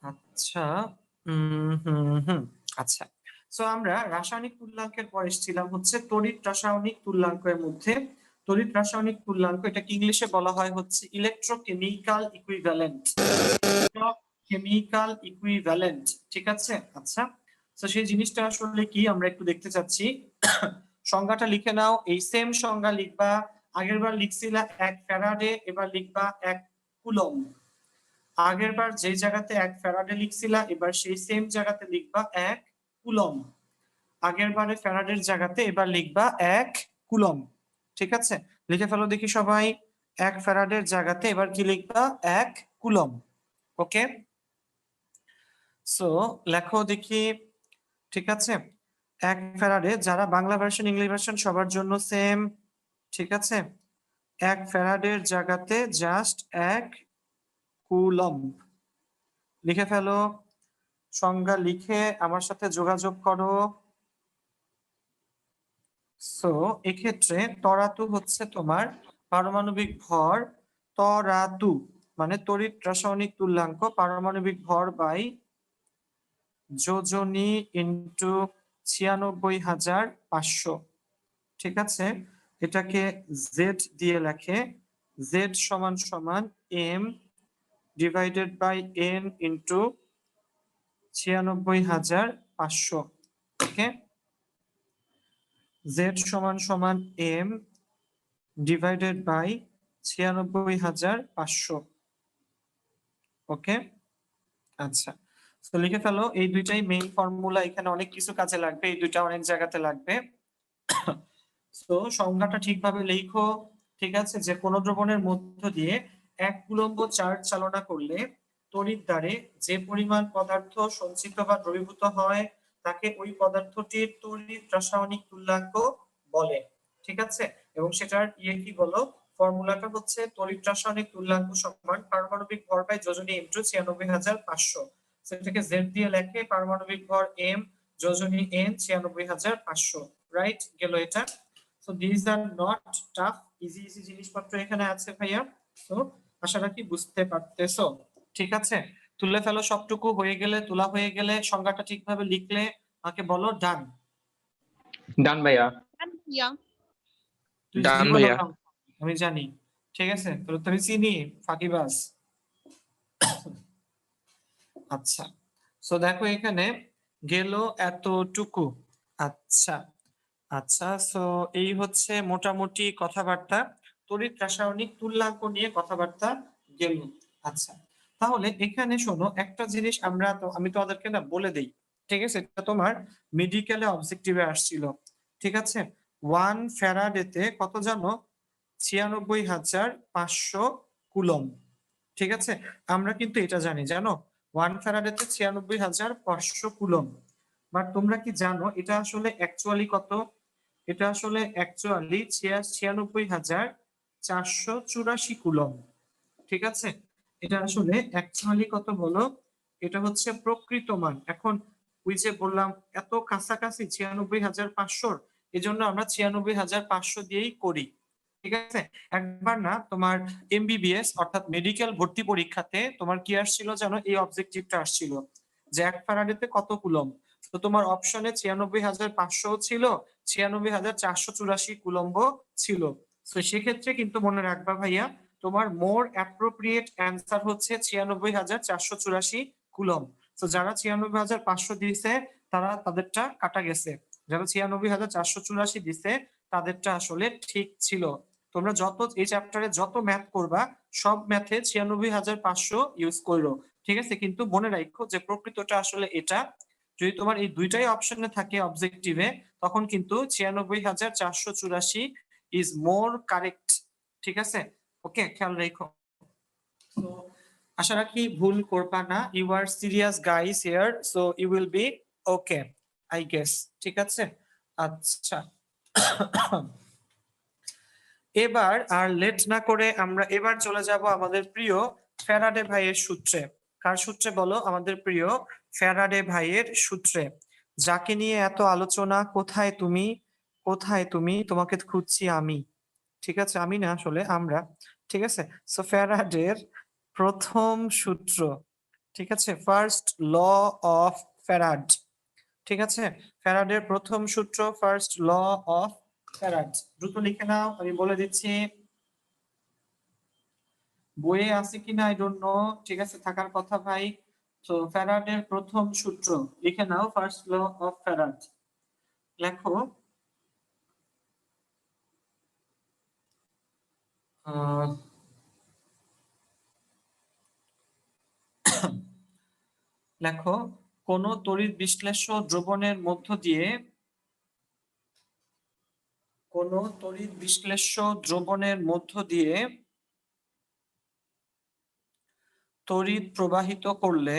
আচ্ছা, হুম। আচ্ছা, সো আমরা রাসায়নিক তুল্যাঙ্কের পর এসেছিলাম হচ্ছে তড়িৎ রাসায়নিক তুল্যাঙ্কের মধ্যে। তড়িৎ রাসায়নিক তুল্যাঙ্ক এটাকে ইংলিশে বলা হয় হচ্ছে ইলেকট্রোকেমিক্যাল ইকুইভ্যালেন্ট। কেমিক্যাল ইকুইভ্যালেন্ট, ঠিক আছে? আচ্ছা, তো সেই জিনিসটা আসলে কি আমরা একটু দেখতে চাচ্ছি। সংজ্ঞাটা লিখে নাও, এই সেম সংজ্ঞা লিখবা। আগের বার লিখছিলা 1 ফ্যারাডে, এবার লিখবা 1 কুলম্ব। আগের বার যে জায়গাতে 1 ফ্যারাডে লিখছিলা এবার সেই সেম জায়গাতে লিখবা 1 কুলম্ব। আগের বারে ফ্যারাডের জায়গাতে এবার লিখবা 1 কুলম্ব, ঠিক আছে? লিখে ফেলো দেখি সবাই, 1 ফ্যারাডের জায়গাতে এবার কি লিখবা? 1 কুলম্ব। ওকে, সো লেখো দেখি, ঠিক আছে? 1 ফ্যারাডে, যারা বাংলা ভার্সন ইংলিশ ভার্সন সবার জন্য সেম, ঠিক আছে? 1 ফ্যারাডের জায়গাতে জাস্ট 1 কুলম্ব লিখে ফেলো। সংজ্ঞা লিখে আমার সাথে যোগাযোগ করো। সো এক্ষেত্রে তরাতু হচ্ছে তোমার পারমাণবিক ভর, তরাতু মানে তড়িৎ রাসায়নিক তুল্যাঙ্ক, পারমাণবিক ভর বাই যোজনী ইন্টু 96,500, ঠিক আছে? এটাকে জেড দিয়ে লেখে, জেড সমান সমান M divided by N into 96,500। Okay, Z সমান সমান এম ডিভাইডেড বাই 96,500। ওকে, আচ্ছা, তো লিখে ফেলো। এই দুইটাই মেইন ফর্মুলা, এখানে অনেক কিছু কাজে লাগবে, এই দুইটা অনেক জায়গাতে লাগবে। তো সংজ্ঞাটা ঠিকভাবে লেখো, ঠিক আছে? যে কোন দ্রবণের মধ্য দিয়ে 1 কুলম্ব চার্জ চালনা করলে তড়িৎ দ্বারে যে পরিমাণ পদার্থ সঞ্চিত বা দ্রবীভূত হয় তাকে ওই পদার্থটির তড়িৎ রাসায়নিক তুল্যাঙ্ক বলে, ঠিক আছে? এবং সেটার কি বলো, ফর্মুলাটা হচ্ছে তড়িৎ রাসায়নিক তুল্যাঙ্ক সমান পারমাণবিক ভর বাই যোজনী ইনটু 96,500। সেটাকে জেড দিয়ে লেখে, পারমাণবিক ভর এম, যোজনী এন, 96,500। রাইট গেল এটা। So this are not tough, easy easy জিনিসপত্র এখানে আছে ভাইয়া। তো আশা রাখি বুঝতে পারতেছো, ঠিক আছে? তুলে ফেলো, সবটুকু হয়ে গেলে, তোলা হয়ে গেলে, সংজ্ঞাটা ঠিকভাবে লিখলে আমাকে বলো ডান। ডান ভাইয়া। তুই ডান জিরো ভাইয়া। লাগাও, আমি জানি, ঠিক আছে? তোর তো আমি চিনি, ফাঁকিবাজ। আচ্ছা, সো দেখো এখানে গেল এতটুকু। আচ্ছা আচ্ছা, সো এই হচ্ছে মোটামুটি কথাবার্তা, তড়িৎ রাসায়নিক তুল্যাঙ্ক নিয়ে কথাবার্তা গেল। আচ্ছা, তাহলে এখানে শোনো একটা জিনিস, আমি তোমাদেরকে না বলে দেই, ঠিক আছে? এটা তোমার মেডিকেলে অবজেক্টিভে আসছিল, ঠিক আছে? 1 ফ্যারাডেতে কত জানো? 96,500 কুলম্ব, ঠিক আছে? আমরা কিন্তু এটা জানি, জানো? 1 ফ্যারাডেতে 96,500 কুলম্ব। বাট তোমরা কি জানো এটা আসলে অ্যাকচুয়ালি কত? এটা আসলে অ্যাকচুয়ালি 96,484 কুলম্ব, ঠিক আছে? এটা আসলে অ্যাকচুয়ালি কত বলো? এটা হচ্ছে প্রকৃত মান। এখন ওই যে বললাম এত কাছাকাছি 96,500, এজন্য আমরা 96,500 দিয়েই করি, ঠিক আছে? একবার না তোমার এমবিবিএস অর্থাৎ মেডিকেল ভর্তি পরীক্ষাতে তোমার কি আসছিল জানো? এই অবজেক্টিভটা আসছিল যে 1 ফ্যারাডেতে কত কুলম্ব। তো তোমার অপশনে 96,500 ছিল, 96,484 কুলম্ব ছিল। তো সেক্ষেত্রে কিন্তু মনে রাখবা ভাইয়া, তোমার মোর অ্যাপ্রোপ্রিয়েট অ্যান্সার হচ্ছে 96,484 কুলম্ব। তো যারা 96,500 দিয়েছে তারা তাদেরটা কাটা গেছে, যারা 96,484 দিছে তাদেরটা আসলে ঠিক ছিল। তোমরা যত এই চ্যাপ্টারে যত ম্যাথ করবা সব ম্যাথে 96,500 ইউজ করো, ঠিক আছে? কিন্তু মনে রাখো যে প্রকৃতটা আসলে এটা। যদি তোমার এই দুইটাই অপশনে থাকে অবজেক্টিভে, তখন কিন্তু 96,484 ইজ মোর কারেক্ট, ঠিক আছে? ওকে, খেয়াল রেখো। তো আশা রাখি ভুল করবা না। You are serious guys here, so you will be okay I guess, ঠিক আছে? আচ্ছা, এবার আর লেট না করে আমরা এবার চলে যাব আমাদের প্রিয় ফ্যারাডে ভাইয়ের সূত্রে। কার সূত্রে বলো? আমাদের প্রিয় ফ্যারাডে ভাইয়ের সূত্রে। যাকে নিয়ে এত আলোচনা, কোথায় তুমি, কোথায় তুমি, তোমাকে খুঁজছি আমি, ঠিক আছে? আমি না, আসলে আমরা, ঠিক আছে? সো ফ্যারাডের প্রথম সূত্র, ঠিক আছে, ফার্স্ট ল অফ ফ্যারাড। ঠিক আছে, ফ্যারাডের প্রথম সূত্র, ফার্স্ট ল অফ ফ্যারাড। দ্রুত লিখে নাও, আমি বলে দিচ্ছি। বইয়ে আছে কিনা আই ডোন্ট নো, ঠিক আছে, থাকার কথা ভাই। তো ফ্যারাডের প্রথম সূত্র লিখে নাও, ফার্স্ট ল অফ ফ্যারাড। লেখো লেখো কোন তড়িৎ বিশ্লেষ্য দ্রবণের মধ্য দিয়ে, কোন তড়িৎ বিশ্লেষ্য দ্রবণের মধ্য দিয়ে তড়িৎ প্রবাহিত করলে,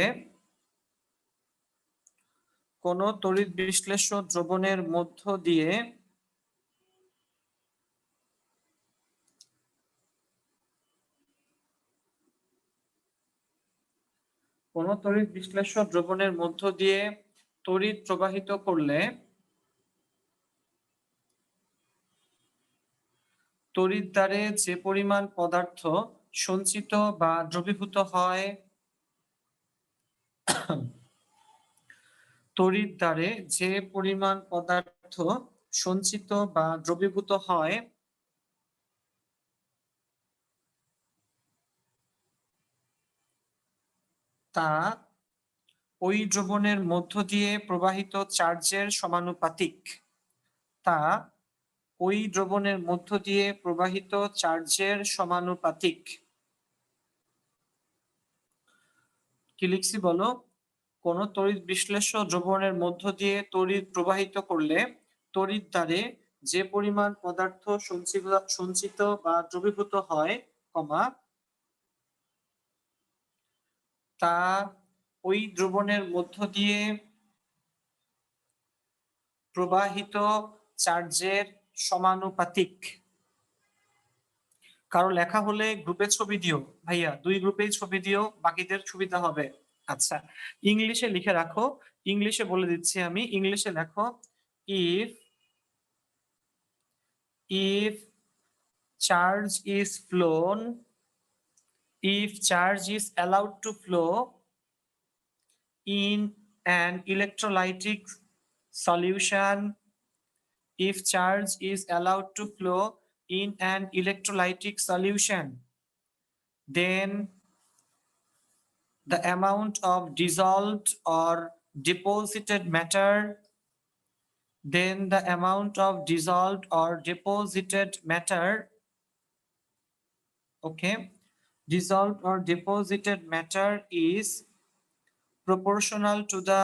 কোন তড়িৎ বিশ্লেষ্য দ্রবণের মধ্য দিয়ে কোন তড়িৎ বিশ্লেষ্য দ্রবণের মধ্য দিয়ে তড়িৎ প্রবাহিত করলে তড়িৎ দ্বারে যে পরিমাণ পদার্থ সঞ্চিত বা দ্রবীভূত হয়, তড়িৎ দ্বারে যে পরিমাণ পদার্থ সঞ্চিত বা দ্রবীভূত হয় তা ওই দ্রবণের মধ্য দিয়ে প্রবাহিত চার্জের সমানুপাতিক। তা ওই দ্রবণের মধ্য দিয়ে প্রবাহিত চার্জের সমানুপাতিক। কি লিখছি বলো? কোন তড়িৎ বিশ্লেষ্য দ্রবণের মধ্য দিয়ে তড়িৎ প্রবাহিত করলে তড়িৎ দ্বারে যে পরিমাণ পদার্থ সঞ্চিত বা দ্রবীভূত হয়, কমা, তা ওই দ্রবণের মধ্য দিয়ে প্রবাহিত চার্জের সমানুপাতিক। কারো লেখা হলে গ্রুপে ছবি দিও ভাইয়া, 2 গ্রুপেই ছবি দিও, বাকিদের সুবিধা হবে। আচ্ছা, ইংলিশে লিখে রাখো, ইংলিশে বলে দিচ্ছি আমি। ইংলিশে লেখো, if if charge is flown, if charge is allowed to flow in an electrolytic solution, if charge is allowed to flow in an electrolytic solution, then the amount of dissolved or deposited matter, then the amount of dissolved or deposited matter, okay, dissolved or deposited matter is proportional to the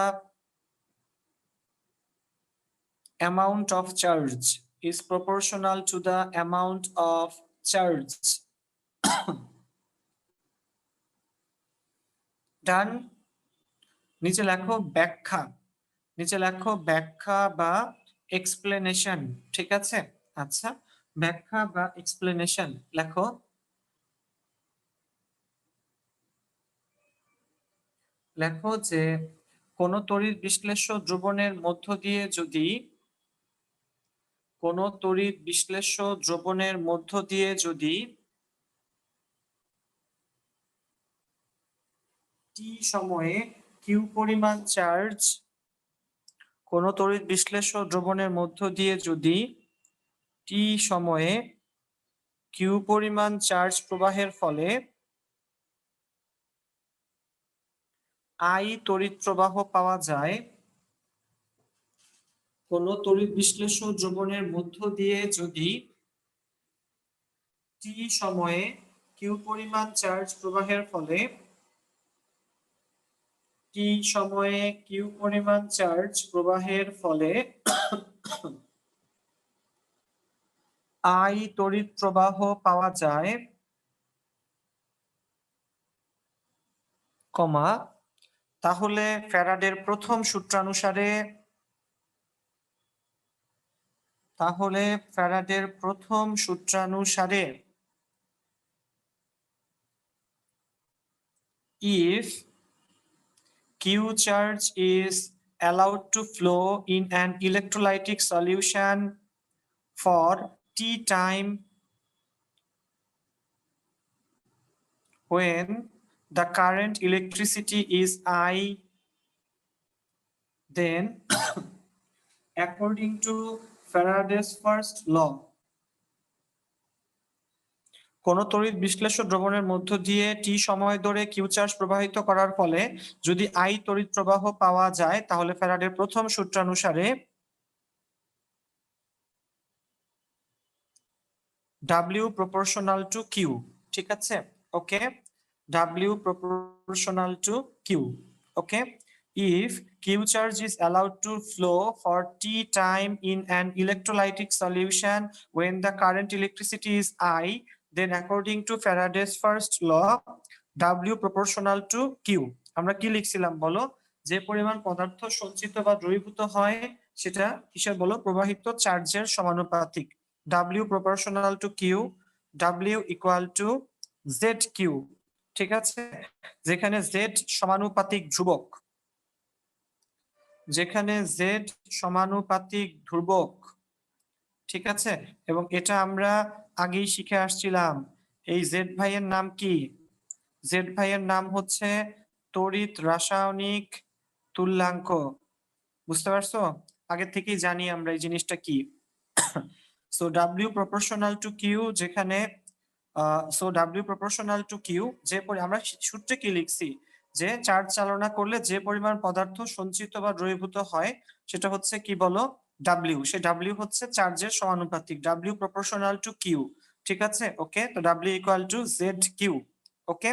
amount of charge, is proportional to the amount of charge. ডান। নিচে লেখো ব্যাখ্যা, নিচে লেখো ব্যাখ্যা বা explanation. ঠিক আছে, আচ্ছা, ব্যাখ্যা বা এক্সপ্লেনেশন লেখো। লেখো যে কোন তড়িৎ বিশ্লেষ্য দ্রবণের মধ্য দিয়ে যদি, কোন তড়িৎ বিশ্লেষ্য দ্রবণের মধ্য দিয়ে যদি টি সময়ে কিউ পরিমাণ চার্জ, কোন তড়িৎ বিশ্লেষ্য দ্রবণের মধ্য দিয়ে যদি টি সময়ে কিউ পরিমাণ চার্জ প্রবাহের ফলে আই তড়িৎ প্রবাহ পাওয়া যায়, কোন তড়িৎ বিশ্লেষ্য দ্রবণের মধ্য দিয়ে যদি টি সময়ে কিউ পরিমাণ চার্জ প্রবাহের ফলে, টি সময়ে কিউ পরিমাণ চার্জ প্রবাহের ফলে আই তড়িৎ প্রবাহ পাওয়া যায়, কমা, তাহলে ফ্যারাডের প্রথম সূত্রানুসারে, তাহলে ফ্যারাডের প্রথম সূত্রানুসারে if q charge is allowed to flow in an electrolytic solution for t time when the current electricity is I, then according to Faraday's first law, কোন তড়িৎ বিশ্লেষ্য দ্রবণের মধ্য দিয়ে টি সময় ধরে কিউ চার্জ প্রবাহিত করার ফলে যদি আই তড়িৎ প্রবাহ পাওয়া যায় তাহলে ফ্যারাডের প্রথম সূত্রানুসারে W proportional to Q, ঠিক আছে? ওকে, W proportional to Q. Okay, if Q charge is allowed to flow for T time in an electrolytic solution when the current electricity is I, then according to Faraday's first law, W proportional to Q. আমরা কি লিখছিলাম বলো? যে পরিমাণ পদার্থ সঞ্চিত বা দ্রবীভূত হয় সেটা কিসের বলো? প্রবাহিত চার্জের সমানুপাতিক। W proportional to Q, W equal to ZQ, ঠিক আছে? যেখানে Z সমানুপাতিক ধ্রুবক, যেখানে Z সমানুপাতিক ধ্রুবক, ঠিক আছে? এবং এটা আমরা আগেই শিখে আসছিলাম। এই Z ভাইয়ের নাম কি? Z ভাইয়ের নাম হচ্ছে তড়িৎ রাসায়নিক তুল্যাঙ্ক। বুঝতে পারছো? আগে থেকেই জানি আমরা এই জিনিসটা কি। So W proportional to Q, যেখানে so W proportional to Q, যে আমরা সূত্রে কি লিখছি যে চার্জ চালনা করলে যে পরিমাণ পদার্থ সঞ্চিত বা দ্রবীভূত হয় সেটা হচ্ছে কি বলো? W। সে W হচ্ছে চার্জের সমানুপাতিক, W proportional to Q, ঠিক আছে? ওকে, তো W equal to ZQ। ওকে,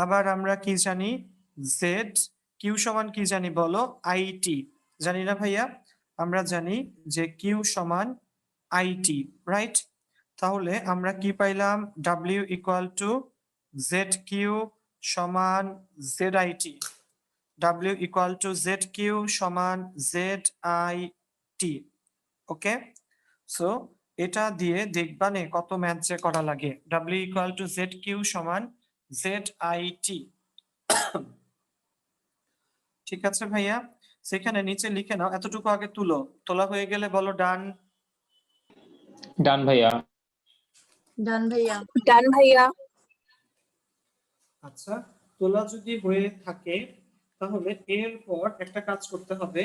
আবার আমরা কি জানি? Z Q সমান কি জানি বলো? IT, জানি না ভাইয়া? আমরা জানি যে Q সমান IT, রাইট? তাহলে আমরা কি পাইলাম? W equal to ZQ সমান ZIT, W equal to ZQ সমান ZIT। ওকে, সো এটা দিয়ে দেখবানে কত ম্যাথ যে করা লাগে। W equal to ZQ সমান ZIT, ঠিক আছে ভাইয়া? সেখানে নিচে লিখে নাও, এতটুকু আগে তুলো, তোলা হয়ে গেলে বলো ডান। ডান ভাইয়া। ডান ভাইয়া। ডান ভাইয়া। আচ্ছা, তোলা যদি হয়ে থাকে তাহলে এরপর একটা কাজ করতে হবে।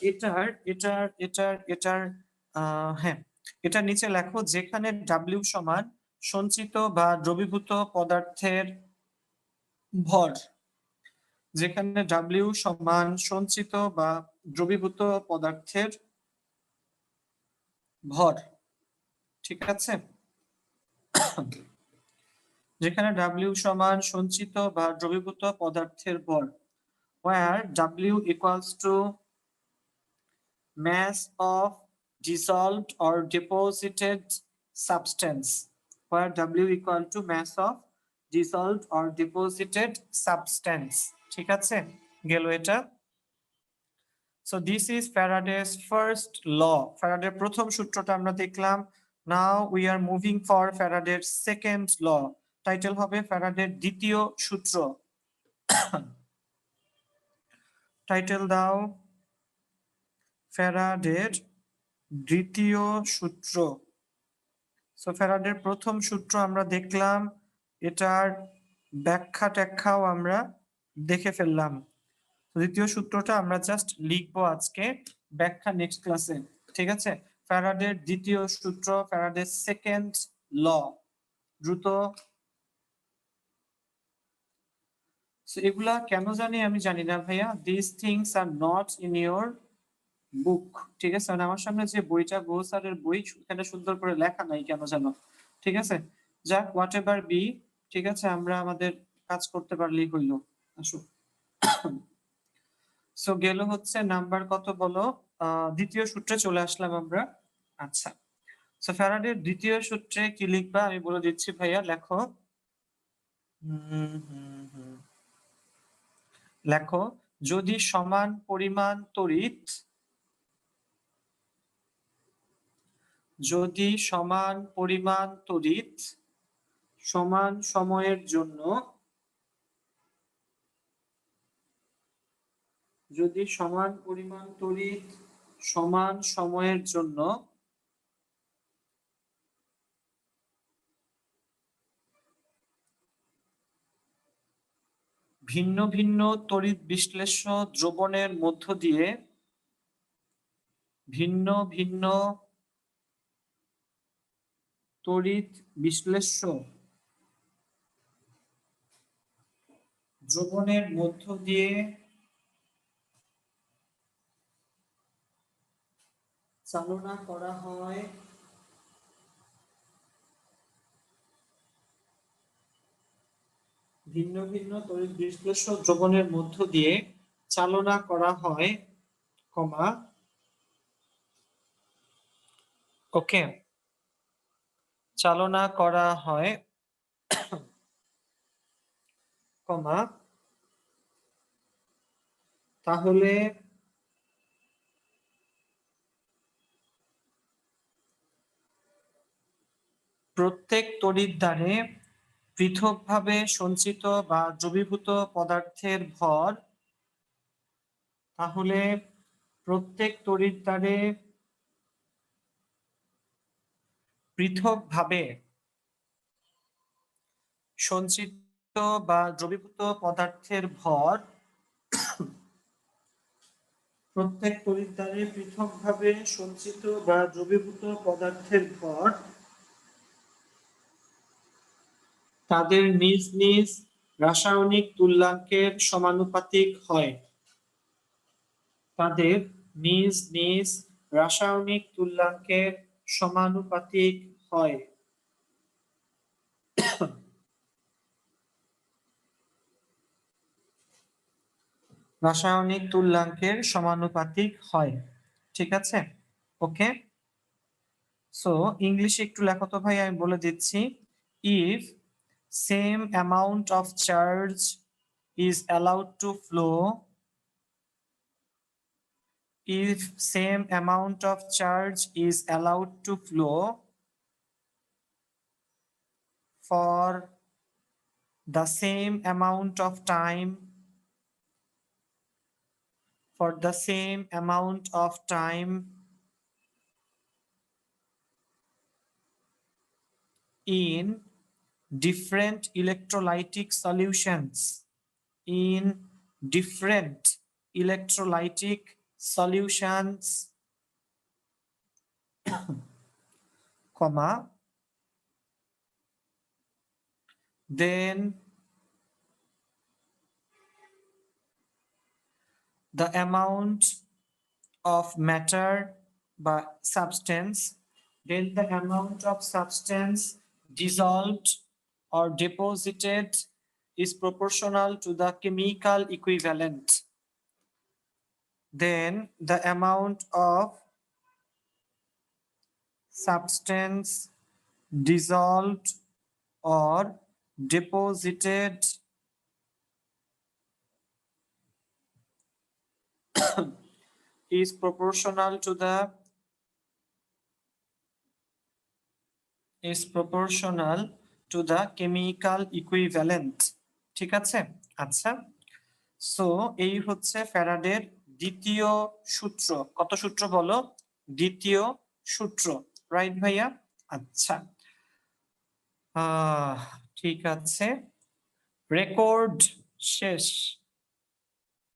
এটার এটার এটার এটার হ্যাঁ, এটা নিচে লেখো যেখানে W সমান সঞ্চিত বা দ্রবীভূত পদার্থের ভর, যেখানে W সমান সঞ্চিত বা দ্রবীভূত পদার্থের ভর, ঠিক আছে? যেখানে W সমান সঞ্চিত বা দ্রবীভূত পদার্থের ভর, where W equals to mass of dissolved or deposited substance, where W equal to mass of dissolved or deposited substance, ঠিক আছে? গেল এটা। So this is Faraday's first law, Faraday's প্রথম সূত্রটা আমরা দেখলাম। Now we are moving for Faraday's second law, title হবে Faraday's দ্বিতীয় সূত্র। টাইটেল দাও, ফ্যারাডের দ্বিতীয় সূত্র। সো ফ্যারাডের প্রথম সূত্র আমরা দেখলাম, এটার ব্যাখ্যা ট্যাখ্যাও আমরা দেখে ফেললাম। দ্বিতীয় সূত্রটা আমরা জাস্ট লিখবো আজকে, ব্যাখ্যা নেক্সট ক্লাসে, ঠিক আছে? ফ্যারাডের দ্বিতীয় সূত্র, ফ্যারাডের সেকেন্ড ল, দ্রুত। এগুলা কেন জানি আমি জানি না ভাইয়া, this things are not in your book, ঠিক আছে? মানে আমার সামনে যে বইটা, গো স্যারের বই, এখানে সুন্দর করে লেখা নাই কেন জানো, ঠিক আছে? যাক, হোয়াট এভার বি, ঠিক আছে? আমরা আমাদের কাজ করতে পারলেই হইলো। আসো, সো গেল হচ্ছে নাম্বার কত বলো? দ্বিতীয় সূত্রে চলে আসলাম আমরা। আচ্ছা, সো ফ্যারাডের দ্বিতীয় সূত্রে কি লিখবা আমি বলে দিচ্ছি ভাইয়া, লেখো। লেখো, যদি সমান পরিমাণ তড়িৎ, যদি সমান পরিমাণ তড়িৎ সমান সময়ের জন্য, যদি সমান পরিমাণ তড়িৎ সমান সময়ের জন্য ভিন্ন ভিন্ন তড়িৎ বিশ্লেষ্য দ্রবণের মধ্য দিয়ে ভিন্ন ভিন্ন তড়িৎ বিশ্লেষ্য দ্রবণের মধ্য দিয়ে চালনা করা হয় ভিন্ন ভিন্ন তড়িৎ বিশ্লেষ্য দ্রবণের মধ্য দিয়ে চালনা করা হয় কমা ওকে চালনা করা হয় কমা তাহলে প্রত্যেক তড়িৎদ্বারে পৃথকভাবে সঞ্চিত বা দ্রবীভূত পদার্থের ভর তাহলে প্রত্যেক তড়িৎদ্বারে পৃথকভাবে সঞ্চিত বা দ্রবীভূত পদার্থের ভর প্রত্যেক তড়িৎদ্বারে পৃথকভাবে সঞ্চিত বা দ্রবীভূত পদার্থের ভর তাদের নিজ নিজ রাসায়নিক তুল্যাঙ্কের সমানুপাতিক হয় তাদের নিজ নিজ রাসায়নিক তুল্যাঙ্কের সমানুপাতিক হয় রাসায়নিক তুল্যাঙ্কের সমানুপাতিক হয় ঠিক আছে ওকে সো ইংলিশে একটু লেখো তো ভাই আমি বলে দিচ্ছি if same amount of charge is allowed to flow if same amount of charge is allowed to flow for the same amount of time in different electrolytic solutions comma then the amount of matter by substance dissolved or deposited is proportional to the chemical equivalent. Then the amount of substance dissolved or deposited is proportional to the chemical equivalent. ঠিক আছে আচ্ছা so এই হচ্ছে ফ্যারাডের দ্বিতীয় সূত্র কত সূত্র বলো দ্বিতীয় সূত্র রাইট ভাইয়া আচ্ছা ঠিক আছে রেকর্ড শেষ